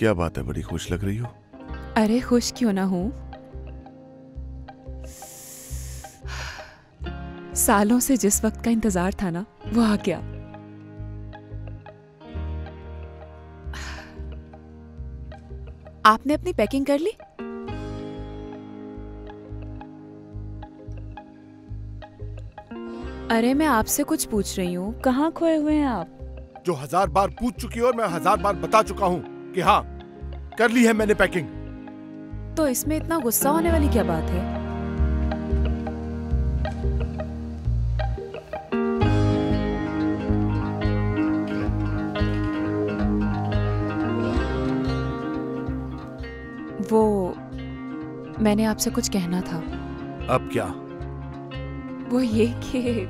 क्या बात है, बड़ी खुश लग रही हो। अरे खुश क्यों ना हूं, सालों से जिस वक्त का इंतजार था ना वो आ गया। आपने अपनी पैकिंग कर ली? अरे मैं आपसे कुछ पूछ रही हूँ, कहाँ खोए हुए हैं आप? जो 1000 बार पूछ चुकी हो और मैं 1000 बार बता चुका हूँ कि हाँ कर ली है मैंने पैकिंग। तो इसमें इतना गुस्सा होने वाली क्या बात है? वो मैंने आपसे कुछ कहना था। अब क्या? वो ये कि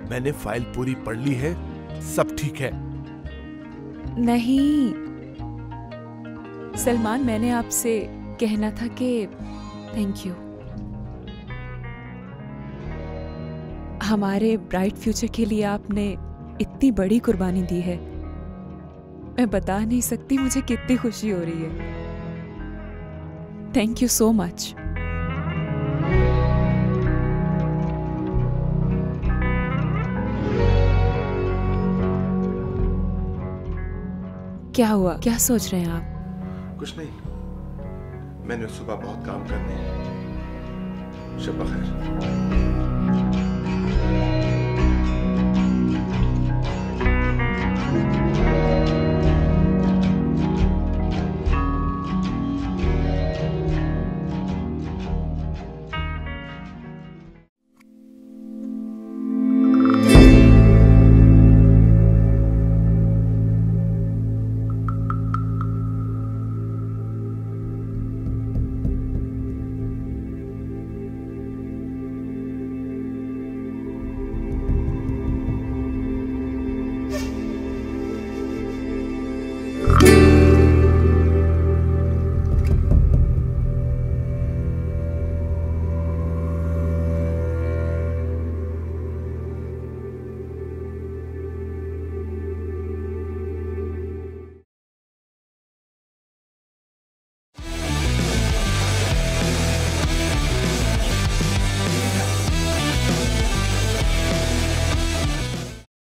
मैंने फाइल पूरी पढ़ ली है, सब ठीक है। नहीं सलमान, मैंने आपसे कहना था कि थैंक यू। हमारे ब्राइट फ्यूचर के लिए आपने इतनी बड़ी कुर्बानी दी है, मैं बता नहीं सकती मुझे कितनी खुशी हो रही है। Thank you so much. क्या हुआ, क्या सोच रहे हैं आप? कुछ नहीं, मैंने सुबह बहुत काम करने हैं। शब बखैर।